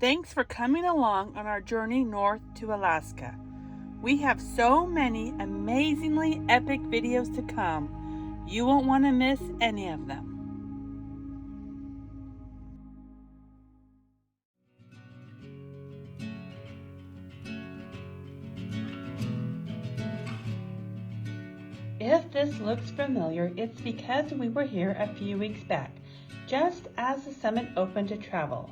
Thanks for coming along on our journey north to Alaska. We have so many amazingly epic videos to come. You won't want to miss any of them. If this looks familiar, it's because we were here a few weeks back, just as the summit opened to travel.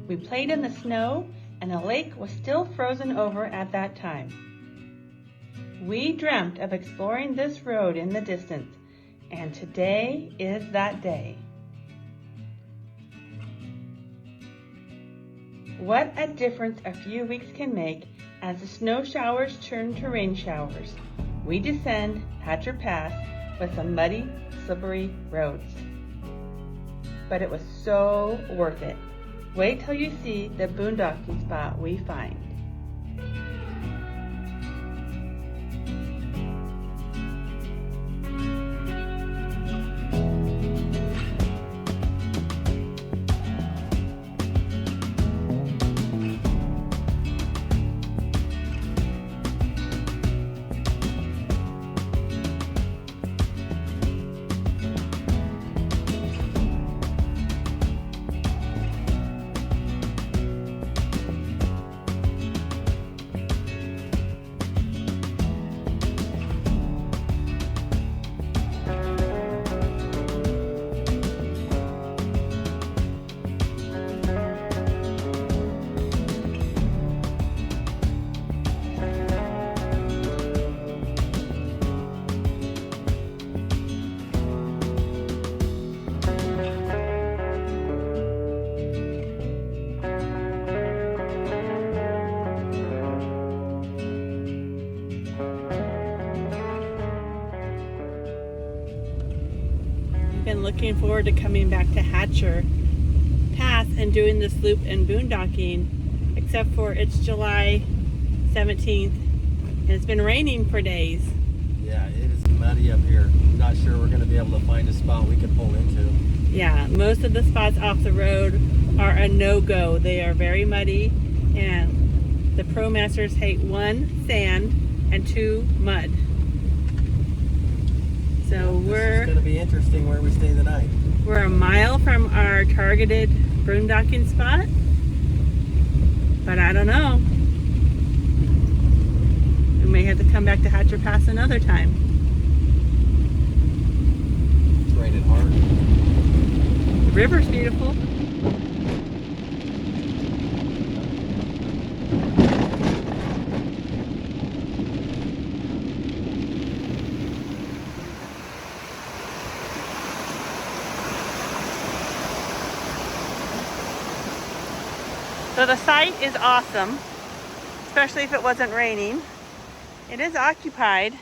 We played in the snow, and the lake was still frozen over at that time. We dreamt of exploring this road in the distance, and today is that day. What a difference a few weeks can make as the snow showers turn to rain showers. We descend adVANture Pass with some muddy, slippery roads. But it was so worth it. Wait till you see the boondocking spot we find. Been looking forward to coming back to adVANture Pass and doing this loop and boondocking, except for it's July 17th and it's been raining for days. Yeah, it is muddy up here. I'm not sure we're going to be able to find a spot we can pull into. Yeah, most of the spots off the road are a no-go. They are very muddy, and the Pro Masters hate 1, sand, and 2, mud. So it's going to be interesting where we stay the night. We're a mile from our targeted boondocking spot, but I don't know. We may have to come back to adVANture Pass another time. It's raining hard. The river's beautiful. So the site is awesome, especially if it wasn't raining. It is occupied.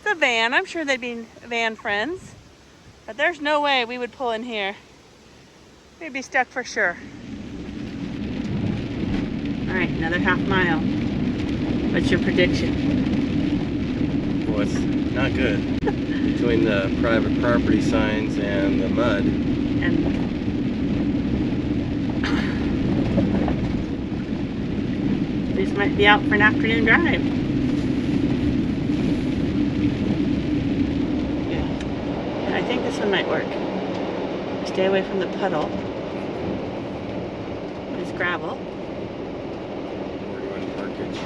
It's a van. I'm sure they'd be van friends, but there's no way we would pull in here. We'd be stuck for sure. All right, another half mile. What's your prediction? Well, it's not good. Between the private property signs and the mud. These might be out for an afternoon drive. Yeah. And I think this one might work. Stay away from the puddle. There's gravel. We're going to parkage.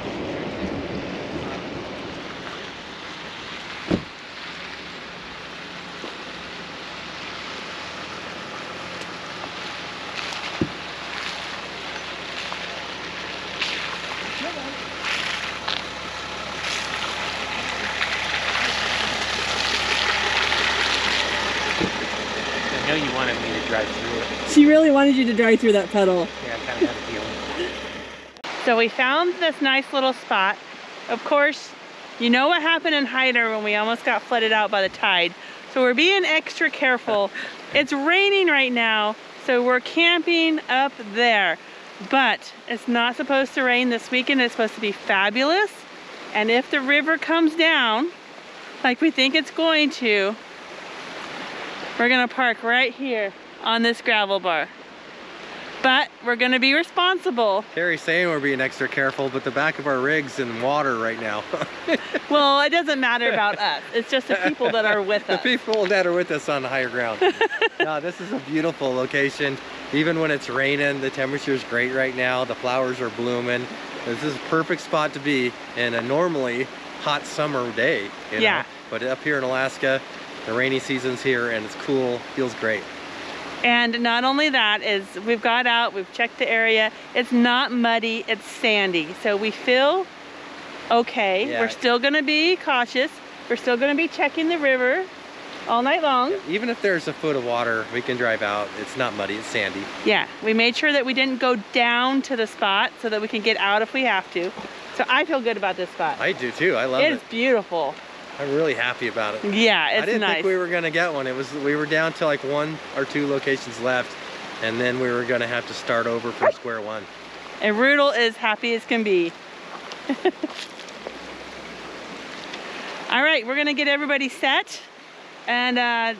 I know you wanted me to drive through it. She really wanted you to drive through that puddle. Yeah, I kind of had a feeling. So we found this nice little spot. Of course, you know what happened in Hyder when we almost got flooded out by the tide. So we're being extra careful. It's raining right now, so we're camping up there. But it's not supposed to rain this weekend. It's supposed to be fabulous. And if the river comes down, like we think it's going to, we're gonna park right here on this gravel bar. but we're gonna be responsible. Carrie's saying we're being extra careful, but the back of our rig's in water right now. Well, it doesn't matter about us. It's just the people that are with us. The people that are with us on the higher ground. No, this is a beautiful location. Even when it's raining, the temperature is great right now. The flowers are blooming. This is a perfect spot to be in a normally hot summer day. You know? But up here in Alaska, the rainy season's here and it's cool, feels great. And not only that, is we've got out, we've checked the area. It's not muddy, it's sandy. So we feel okay. Yeah. We're still gonna be cautious. We're still gonna be checking the river all night long. Yeah, even if there's a foot of water, we can drive out. It's not muddy, it's sandy. Yeah, we made sure that we didn't go down to the spot so that we can get out if we have to. So I feel good about this spot. I do too, I love it. It's beautiful. I'm really happy about it. Yeah, it's nice. I didn't think we were gonna get one. We were down to like 1 or 2 locations left, and then we were gonna have to start over from square one. And Rudel is happy as can be. All right, we're gonna get everybody set and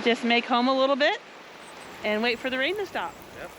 just make home a little bit and wait for the rain to stop. Yep.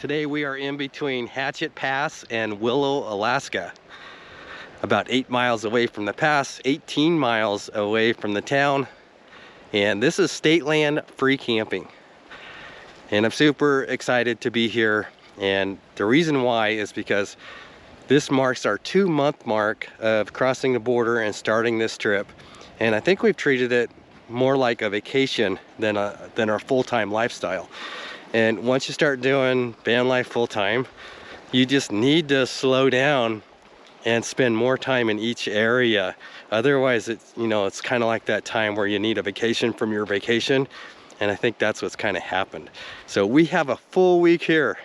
Today we are in between Hatchet Pass and Willow, Alaska. About 8 miles away from the pass, 18 miles away from the town. And this is state land free camping. And I'm super excited to be here. And the reason why is because this marks our 2-month mark of crossing the border and starting this trip. And I think we've treated it more like a vacation than our full-time lifestyle. And once you start doing van life full-time, you just need to slow down and spend more time in each area. Otherwise, it's kind of like that time where you need a vacation from your vacation. And I think that's what's kind of happened. So we have a full week here.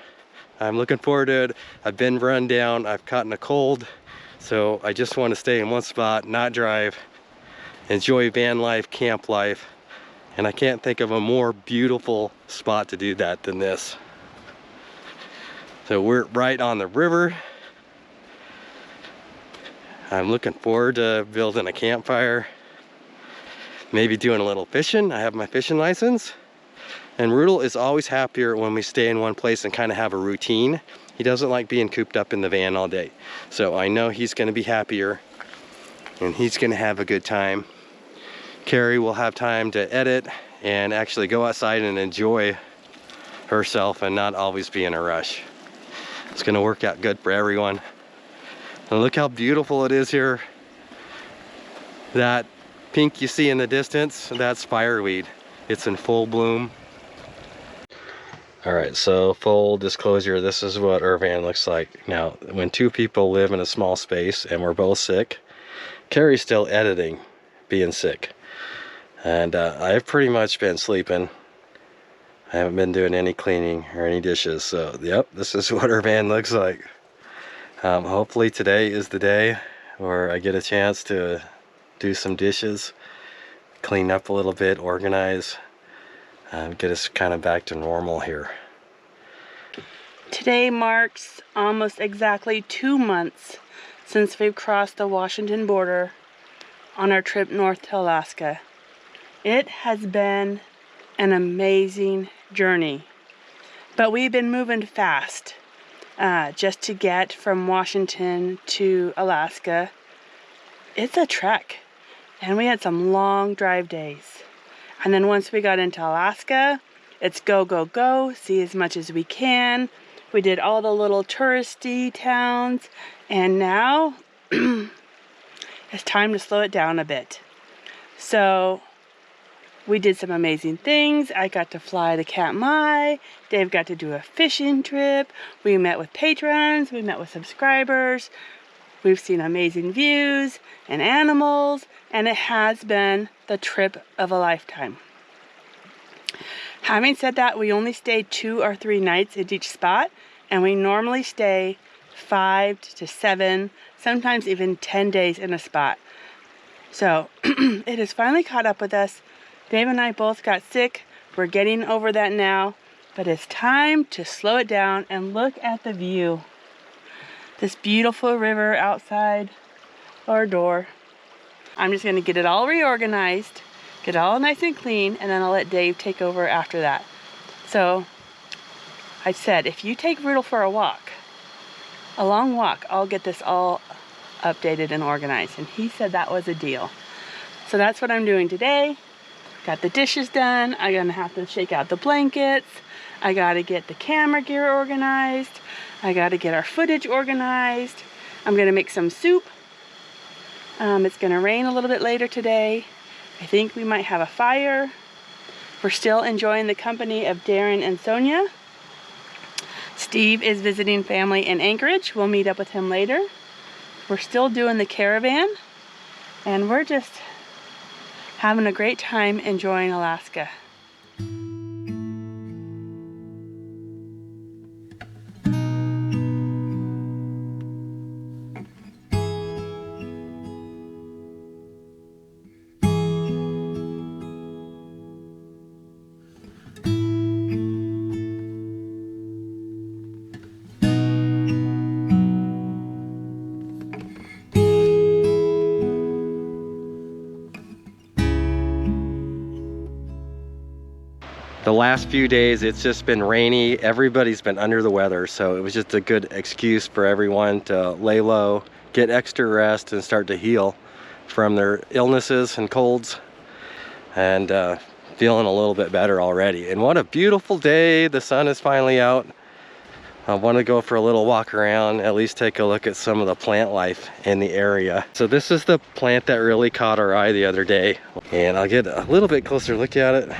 I'm looking forward to it. I've been run down, I've caught a cold. So I just want to stay in one spot, not drive, enjoy van life, camp life. And I can't think of a more beautiful spot to do that than this. So we're right on the river. I'm looking forward to building a campfire. Maybe doing a little fishing. I have my fishing license. And Rudel is always happier when we stay in one place and kind of have a routine. He doesn't like being cooped up in the van all day. So I know he's going to be happier and he's going to have a good time. Carrie will have time to edit and actually go outside and enjoy herself and not always be in a rush. It's going to work out good for everyone. And look how beautiful it is here. That pink you see in the distance, that's fireweed. It's in full bloom. All right, so full disclosure, this is what our van looks like. Now, when 2 people live in a small space and we're both sick, Carrie's still editing, being sick. And I've pretty much been sleeping. I haven't been doing any cleaning or any dishes, so yep, this is what our van looks like. Hopefully today is the day where I get a chance to do some dishes, clean up a little bit, organize, get us kind of back to normal here. Today marks almost exactly 2 months since we've crossed the Washington border on our trip north to Alaska. It has been an amazing journey, but we've been moving fast just to get from Washington to Alaska. It's a trek, and we had some long drive days. And then once we got into Alaska, it's go, go, go, see as much as we can. We did all the little touristy towns, and now it's time to slow it down a bit. So we did some amazing things. I got to fly the Katmai. Dave got to do a fishing trip. We met with patrons. We met with subscribers. We've seen amazing views and animals, and it has been the trip of a lifetime. Having said that, we only stayed 2 or 3 nights at each spot, and we normally stay 5 to 7, sometimes even 10 days in a spot. So it has finally caught up with us. Dave and I both got sick. We're getting over that now, but it's time to slow it down and look at the view. This beautiful river outside our door. I'm just gonna get it all reorganized, get it all nice and clean, and then I'll let Dave take over after that. So I said, if you take Rudolph for a walk, a long walk, I'll get this all updated and organized. And he said that was a deal. So that's what I'm doing today. Got the dishes done. I'm gonna have to shake out the blankets. I gotta get the camera gear organized. I gotta get our footage organized. I'm gonna make some soup. It's gonna rain a little bit later today. I think we might have a fire. We're still enjoying the company of Darren and Sonia. Steve is visiting family in Anchorage. We'll meet up with him later. We're still doing the caravan, and we're just having a great time enjoying Alaska. The last few days it's just been rainy. Everybody's been under the weather, so it was just a good excuse for everyone to lay low, get extra rest, and start to heal from their illnesses and colds, and feeling a little bit better already. And what a beautiful day. The sun is finally out. I want to go for a little walk around, at least take a look at some of the plant life in the area. So this is the plant that really caught our eye the other day, and I'll get a little bit closer look at it.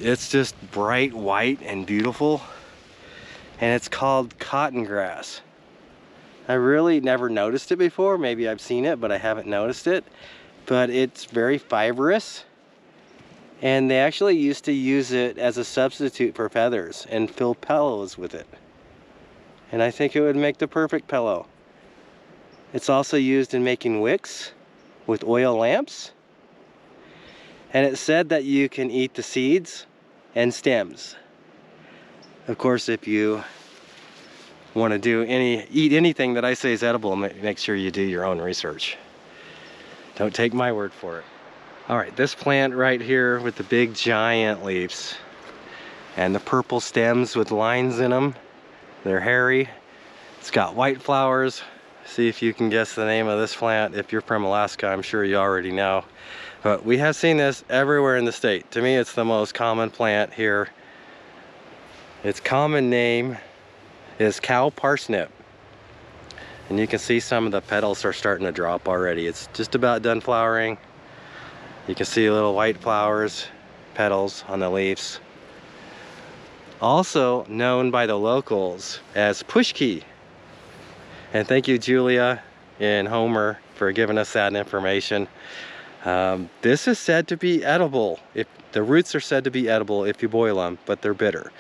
It's just bright white and beautiful, and it's called cotton grass. I really never noticed it before. Maybe I've seen it, but I haven't noticed it. But it's very fibrous, and they actually used to use it as a substitute for feathers and fill pillows with it. And I think it would make the perfect pillow. It's also used in making wicks with oil lamps. And it said that you can eat the seeds and stems. Of course, if you want to eat anything that I say is edible, make sure you do your own research. Don't take my word for it. All right, this plant right here with the big giant leaves and the purple stems with lines in them. They're hairy. It's got white flowers. See if you can guess the name of this plant. If you're from Alaska, I'm sure you already know. But we have seen this everywhere in the state. To me, it's the most common plant here. Its common name is cow parsnip. And you can see some of the petals are starting to drop already. It's just about done flowering. You can see little white flowers, petals on the leaves. Also known by the locals as pushki. And thank you, Julia and Homer, for giving us that information. This is said to be edible. If the roots are said to be edible if you boil them, but they're bitter.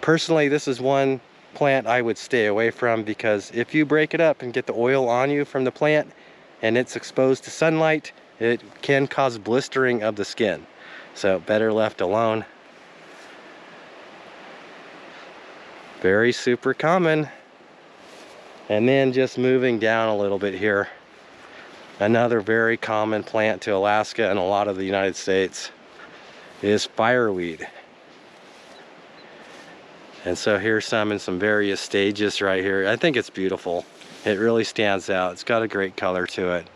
Personally, this is one plant I would stay away from, because if you break it up and get the oil on you from the plant and it's exposed to sunlight, it can cause blistering of the skin. So better left alone. Very super common. And then just moving down a little bit here, another very common plant to Alaska and a lot of the United States is fireweed. And so here's some in some various stages right here. I think it's beautiful. It really stands out. It's got a great color to it.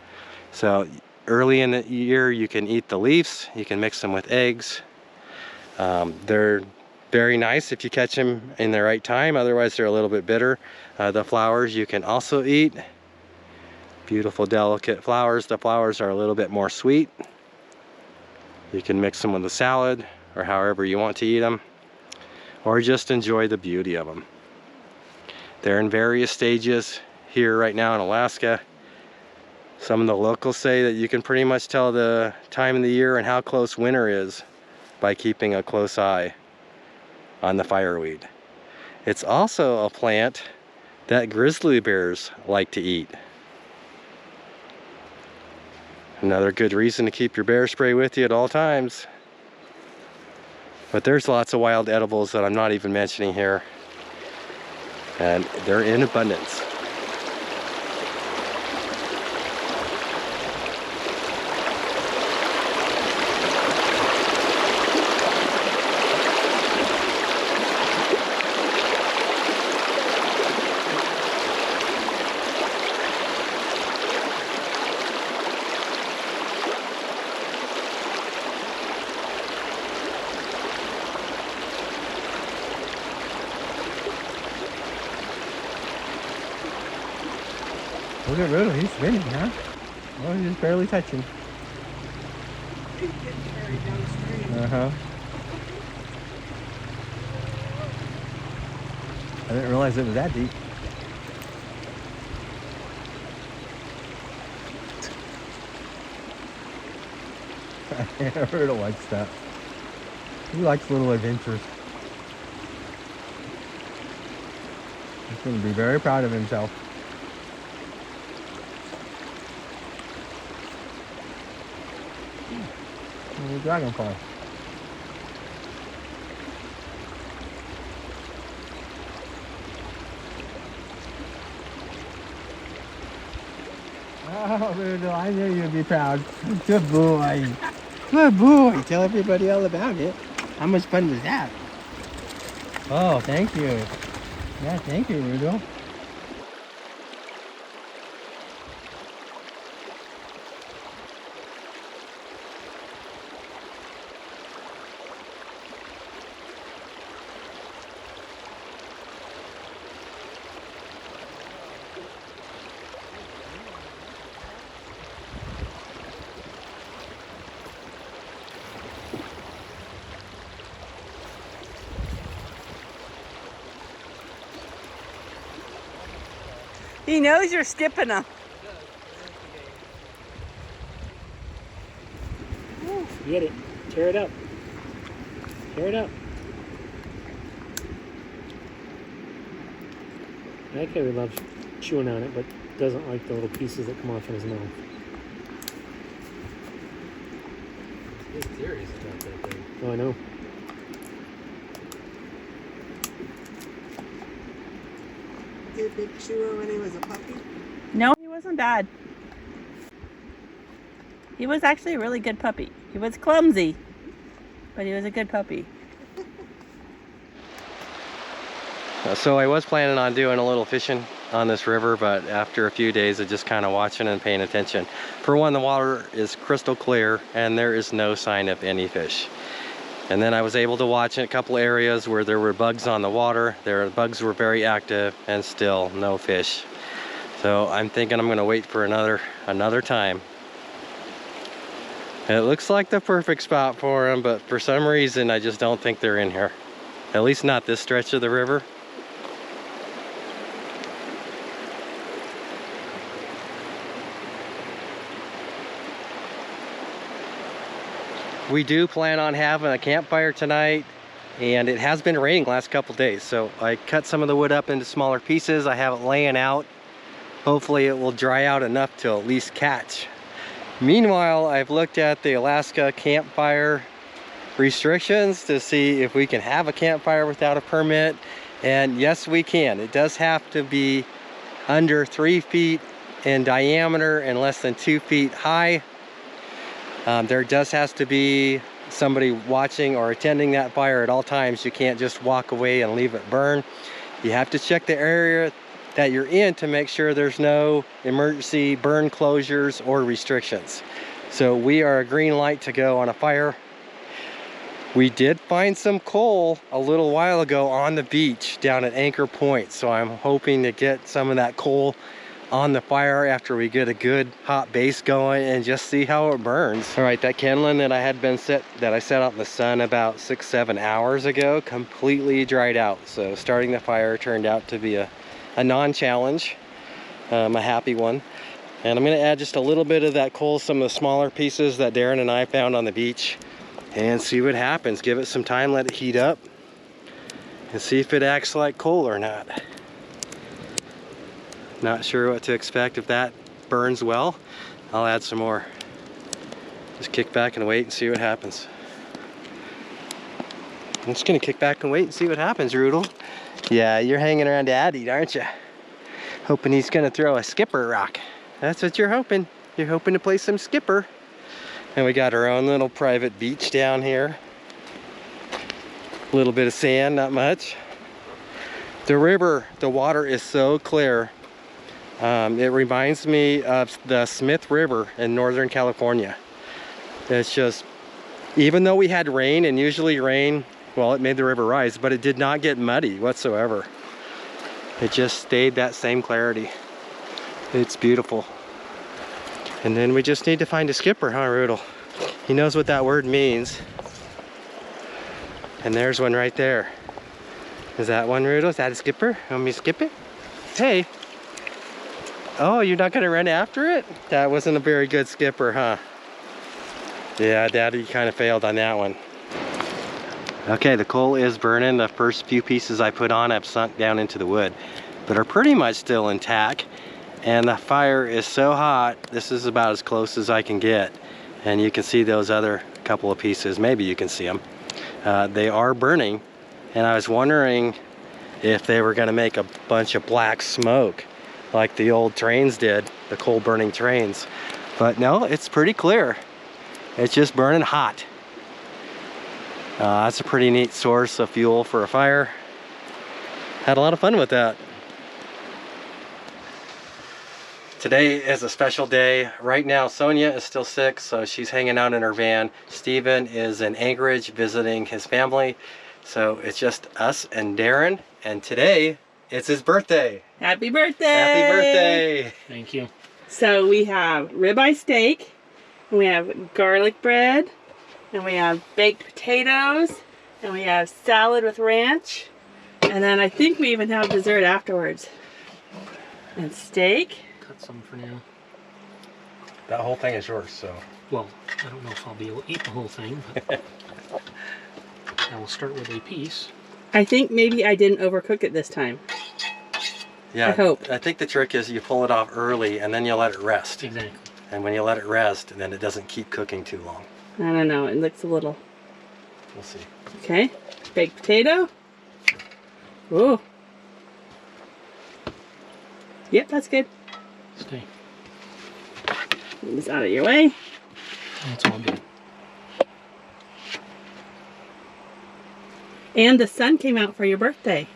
So early in the year you can eat the leaves. You can mix them with eggs. They're very nice if you catch them in the right time. Otherwise they're a little bit bitter. The flowers you can also eat. Beautiful delicate flowers. The flowers are a little bit more sweet. You can mix them with a salad or however you want to eat them, or just enjoy the beauty of them. They're in various stages here right now in Alaska. Some of the locals say that you can pretty much tell the time of the year and how close winter is by keeping a close eye on the fireweed. It's also a plant that grizzly bears like to eat. Another good reason to keep your bear spray with you at all times. But there's lots of wild edibles that I'm not even mentioning here, and they're in abundance. Look at Riddle, he's spinning, huh? Oh, he's just barely touching. He's getting carried downstream. Uh-huh. I didn't realize it was that deep. Riddle likes that. He likes little adventures. He's going to be very proud of himself. Dragonfly. Oh, Riddle, I knew you'd be proud. Good boy. Good boy. Tell everybody all about it. How much fun was that? Oh, thank you. Yeah, thank you, Riddle. He knows you're skipping him. Get it. Tear it up. Tear it up. That kid loves chewing on it, but doesn't like the little pieces that come off in his mouth. He's serious about that thing. Oh, I know. Did Big Chewer when he was a puppy? No, he wasn't bad. He was actually a really good puppy. He was clumsy, but he was a good puppy. So I was planning on doing a little fishing on this river, but after a few days of just kind of watching and paying attention. For one, the water is crystal clear and there is no sign of any fish. And then I was able to watch in a couple areas where there were bugs on the water. The bugs were very active and still no fish. So I'm thinking I'm gonna wait for another time. It looks like the perfect spot for them, but for some reason I just don't think they're in here. At least not this stretch of the river. we do plan on having a campfire tonight, and it has been raining the last couple days, so I cut some of the wood up into smaller pieces. I have it laying out. Hopefully it will dry out enough to at least catch. Meanwhile, I've looked at the Alaska campfire restrictions to see if we can have a campfire without a permit, and yes, we can. It does have to be under 3 feet in diameter and less than 2 feet high. There has to be somebody watching or attending that fire at all times. You can't just walk away and leave it burn. You have to check the area that you're in to make sure there's no emergency burn closures or restrictions. So we are a green light to go on a fire. We did find some coal a little while ago on the beach down at Anchor Point, so I'm hoping to get some of that coal on the fire after we get a good hot base going and just see how it burns. All right, that kindling that I set out in the sun about 6-7 hours ago completely dried out. So starting the fire turned out to be a non-challenge, a happy one. And I'm gonna add just a little bit of that coal, some of the smaller pieces that Darren and I found on the beach, and see what happens. Give it some time, let it heat up, and see if it acts like coal or not. Not sure what to expect. If that burns well, I'll add some more. Just kick back and wait and see what happens. I'm just gonna kick back and wait and see what happens, Rudel. Yeah, you're hanging around Daddy, aren't you? Hoping he's gonna throw a skipper rock. That's what you're hoping. You're hoping to play some skipper. And we got our own little private beach down here. A little bit of sand, not much. The river, the water is so clear. It reminds me of the Smith River in Northern California. It's just, even though we had rain, and usually rain, well, it made the river rise, but it did not get muddy whatsoever. It just stayed that same clarity. It's beautiful. And then we just need to find a skipper, huh, Rudel? He knows what that word means. And there's one right there. Is that one, Rudel? Is that a skipper? Want me to skip it? Hey. Oh, you're not gonna run after it? That wasn't a very good skipper, huh? Yeah, Daddy kind of failed on that one. Okay, the coal is burning. The first few pieces I put on have sunk down into the wood, but are pretty much still intact. And the fire is so hot, this is about as close as I can get. And you can see those other couple of pieces, maybe you can see them. They are burning, and I was wondering if they were gonna make a bunch of black smoke like the old trains did, the coal burning trains. But no, it's pretty clear. It's just burning hot. That's a pretty neat source of fuel for a fire. Had a lot of fun with that. Today is a special day. Right now, Sonia is still sick, so she's hanging out in her van. Steven is in Anchorage visiting his family. So it's just us and Darren, and today it's his birthday. Happy birthday! Happy birthday! Thank you. So we have ribeye steak, and we have garlic bread, and we have baked potatoes, and we have salad with ranch, and then I think we even have dessert afterwards. And steak. Cut some for now. That whole thing is yours, so. Well, I don't know if I'll be able to eat the whole thing, but I will start with a piece. I think maybe I didn't overcook it this time. Yeah, I hope. I think the trick is you pull it off early and then you let it rest. Exactly. And when you let it rest, then it doesn't keep cooking too long. I don't know, it looks a little... We'll see. Okay, baked potato. Ooh. Yep, that's good. Stay. Move this out of your way. That's all good. And the sun came out for your birthday.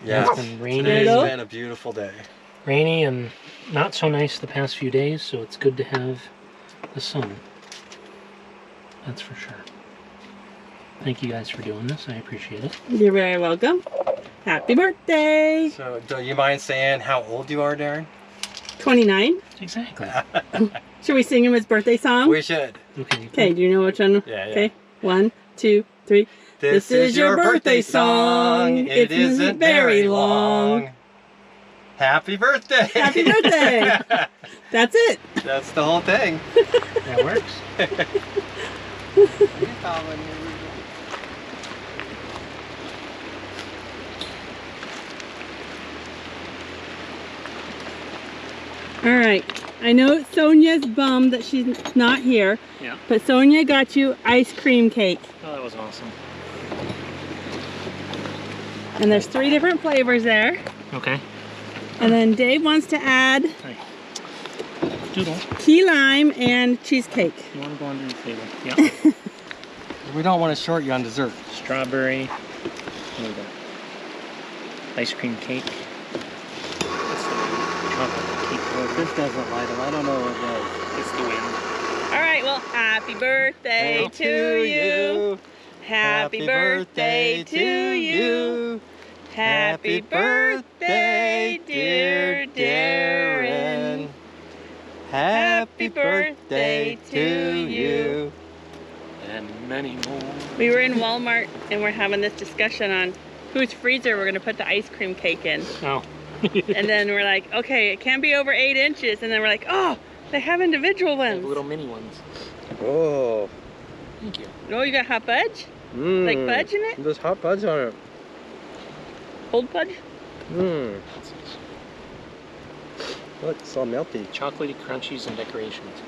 Yeah, It's been rainy. today's Hello? been a beautiful day. Rainy and not so nice the past few days, so it's good to have the sun. That's for sure. Thank you guys for doing this. I appreciate it. You're very welcome. Happy birthday. So, do you mind saying how old you are, Darren? 29. Exactly. Should we sing him his birthday song? We should. Okay. Okay, do you know which one? Yeah, yeah. Okay, 1, 2, 3. This is your birthday song. It isn't very long. Happy birthday. Happy birthday. That's it. That's the whole thing. That works. All right, I know Sonia's bummed that she's not here, Yeah. but Sonia got you ice cream cake. Oh, that was awesome. And there's 3 different flavors there. Okay. And then Dave wants to add Hi. Doodle. key lime and cheesecake. You want to go under the table? Yeah. We don't want to short you on dessert. Strawberry. What we got? Ice cream cake. That's the wind. Chocolate cake. Well, if this doesn't light them, I don't know what does. It's the wind. All right, well, happy birthday to you. Happy birthday to you. Happy birthday, dear Darren. Happy birthday to you. And many more. We were in Walmart and we're having this discussion on whose freezer we're gonna put the ice cream cake in. Oh. And then we're like, okay, it can't be over 8 inches. And then we're like, oh, they have individual They have ones. little mini ones. Oh. Thank you. Oh, you got hot fudge? Like fudge in it? There's hot fudge on it. Cold fudge? Mmm. Look, it's all melty. Chocolatey crunchies and decorations.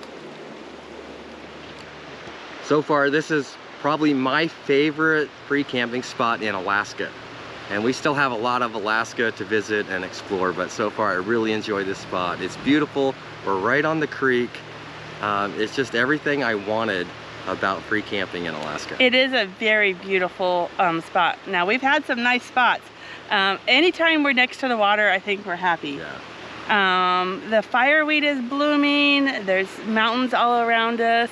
So far, this is probably my favorite free camping spot in Alaska. And we still have a lot of Alaska to visit and explore, but so far I really enjoy this spot. It's beautiful, we're right on the creek. It's just everything I wanted about free camping in Alaska. It is a very beautiful spot. Now, we've had some nice spots. Anytime we're next to the water, I think we're happy. Yeah. The fireweed is blooming. There's mountains all around us.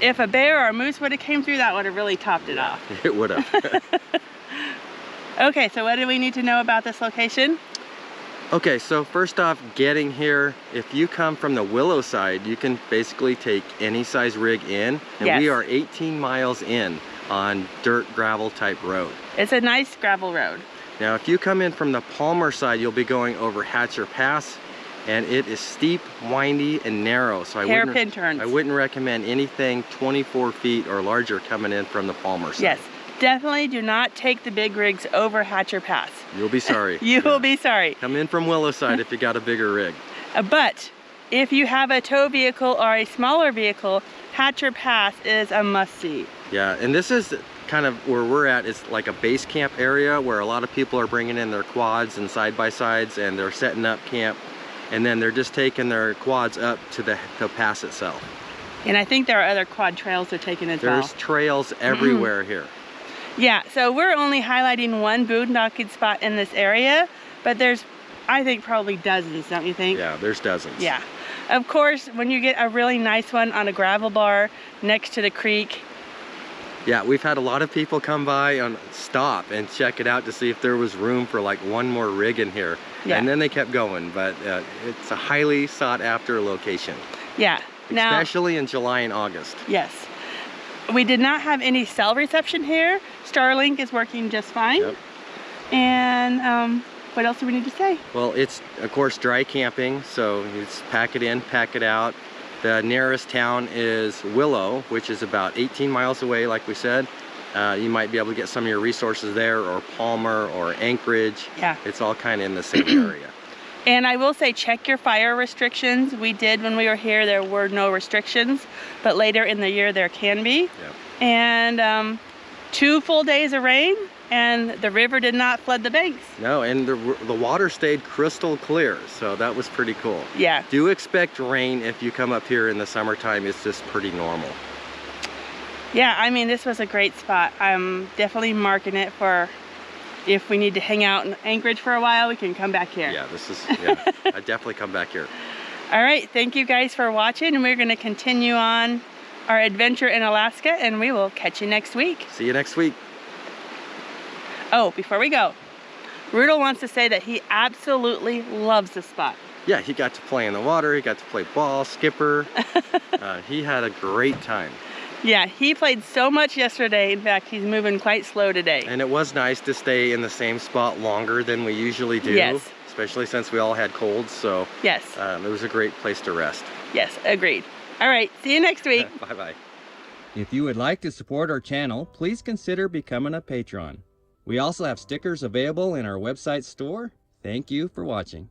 If a bear or a moose would have came through, that would have really topped it off. It would have. Okay, so what do we need to know about this location? Okay, so first off, getting here, if you come from the Willow side, you can basically take any size rig in, and Yes. we are 18 miles in on dirt gravel type road. It's a nice gravel road. Now, if you come in from the Palmer side, you'll be going over Hatcher Pass, and it is steep, windy, and narrow. So Hairpin turns. I wouldn't recommend anything 24 feet or larger coming in from the Palmer side. Yes, definitely do not take the big rigs over Hatcher Pass. You'll be sorry. You Yeah. will be sorry. Come in from Willow side if you got a bigger rig. But if you have a tow vehicle or a smaller vehicle, Hatcher Pass is a must-see. Yeah, and this is kind of where we're at. It's like a base camp area where a lot of people are bringing in their quads and side-by-sides, and they're setting up camp, and then they're just taking their quads up to the pass itself. And I think there are other quad trails they're taking as well. There's trails everywhere here. Yeah, so we're only highlighting one boondocking spot in this area, but there's, I think, probably dozens, don't you think? Yeah, there's dozens. Yeah. Of course, when you get a really nice one on a gravel bar next to the creek. Yeah, we've had a lot of people come by and stop and check it out to see if there was room for like one more rig in here. Yeah. And then they kept going, but it's a highly sought after location. Yeah. Now, Especially in July and August. yes. We did not have any cell reception here. Starlink is working just fine. Yep. And what else do we need to say? Well, it's of course dry camping, so you just pack it in, pack it out. The nearest town is Willow, which is about 18 miles away, like we said. You might be able to get some of your resources there, or Palmer, or Anchorage. Yeah. It's all kind of in the same area. And I will say, check your fire restrictions. We did when we were here, there were no restrictions, but later in the year there can be. Yeah. And 2 full days of rain, and the river did not flood the banks. No, and the water stayed crystal clear, so that was pretty cool. Yeah. Do expect rain if you come up here in the summertime. It's just pretty normal. Yeah, I mean, this was a great spot. I'm definitely marking it for if we need to hang out in Anchorage for a while, we can come back here. Yeah, yeah, I definitely come back here. All right, thank you guys for watching, and we're gonna continue on our adventure in Alaska, and we will catch you next week. See you next week. Oh, before we go, Rudel wants to say that he absolutely loves this spot. Yeah, he got to play in the water, he got to play ball, skipper. He had a great time. Yeah, he played so much yesterday. In fact, he's moving quite slow today. And it was nice to stay in the same spot longer than we usually do. Yes. Especially since we all had colds, so Yes, it was a great place to rest. yes, agreed. All right, see you next week. Bye-bye. If you would like to support our channel, please consider becoming a patron. We also have stickers available in our website store. Thank you for watching.